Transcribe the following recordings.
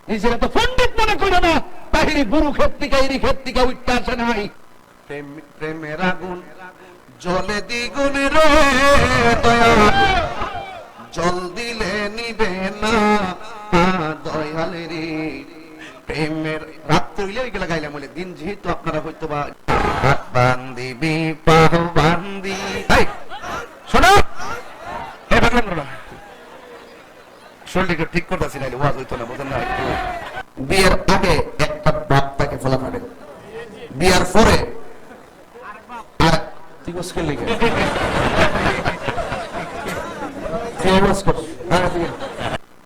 নিজেরা তো পণ্ডিত মনে করে না, বাহিনী গুরু ক্ষেত্রিকা ইরি ক্ষেত্রিকা উঠতে আসে নাই। প্রেমের আগুন জলে দ্বিগুণে রে দয়া, জল দিলে নিবে না দয়াল রে। প্রেমের রাত তৈলে ওইগুলা গাইলাম বলে, দিন যেহেতু আপনারা হয়তো বা বান্দিবি পাহ বান্দি শোনো শরীরকে ঠিক করতেছি, নাইলে ওয়াজ হইতো না, বোঝেন না। বিয়ের আগে একটা বাপ তাকে ফলা ফাটে, বিয়ার পরে আর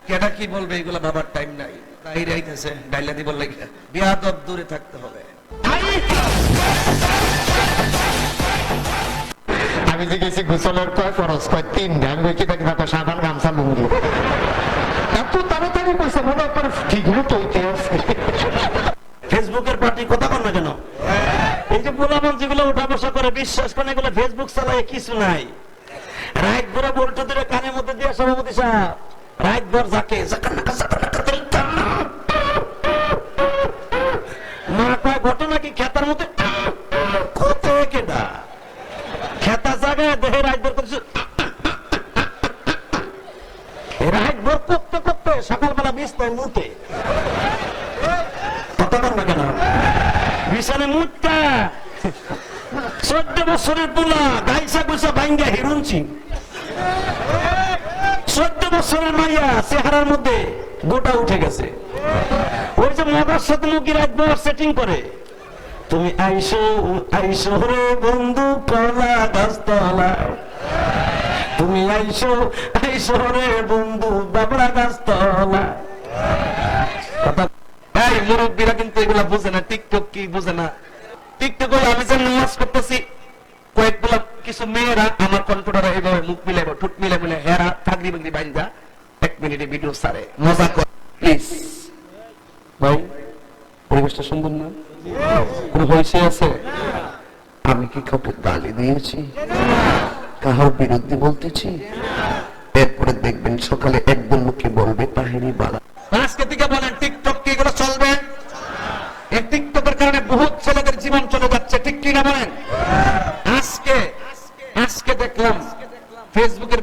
কেটা কি বলবে এগুলা বাবার টাইম নাই, তাই রাইতেছে ডাইলা দিব লাগে। বিয়াদব দূরে থাকতে হবে। আমি জিজ্ঞেসি গোসলের কয় খরচ, কয় 3 আমি কি দেখি না সাধারণ গামছা লুঙ্গি। এত তাড়াতাড়ি কইছে মনে হয় ঠিক মতো হইতে আছে। ফেসবুকের পার্টি কথা কন না কেন? এই যে পোলাপান যেগুলো উঠা বসা করে, বিশ্বাস করেন এগুলো ফেসবুক চালায় কিছু নাই। রাত ভরে বলতে ধরে কানের মধ্যে দিয়ে সভাপতি সাহেব রাত ভর যাকে মা কয় ঘটনা কি খেতার মধ্যে কোথায় কেটা খেতা জায়গায় দেহে রাত ভর করছে, রাত ভর করতে করতে সকালবেলা বিছনায় মুতে কথা কন না কেন? বিছানে মুতটা 14 বছরের পোলা গাইসা গুসা ভাঙ্গা হিরুনছি, 14 বছরের মাইয়া চেহারার মধ্যে গোটা উঠে গেছে। ওই যে মগার সাথে মুখি রাখবো সেটিং করে, তুমি আইসো আইসো রে বন্ধু কলা গাছতলায়, তুমি আইসো আইসো রে বন্ধু বাবরা গাছতলায়। এই মুরব্বীরা কিন্তু এগুলা বুঝে না, টিকটক কি বুঝে না। টিকটক আমি যে নামাজ করতেছি, কয়েকগুলা কিছু মেয়েরা আমার কম্পিউটারে এইভাবে মুখ মিলাইব, ঠোঁট মিলে মিলে হেরা থাকরি বাগরি বাইন্দা 1 মিনিটে ভিডিও সারে মজা করে। প্লিজ ভাই, পরিবেশটা সুন্দর না? কোন হয়েছে আছে? আমি কি কাউকে গালি দিয়েছি, কাহার বিরুদ্ধে বলতেছি? এরপরে দেখবেন সকালে একদম মুখে বলবে তাহেরি বালা। আজকে থেকে বলেন টিকটক কি এগুলো চলবে? এই টিকটকের কারণে বহুত ছেলেদের জীবন চলে যাচ্ছে, ঠিক কি না বলেন? আজকে দেখলাম ফেসবুকের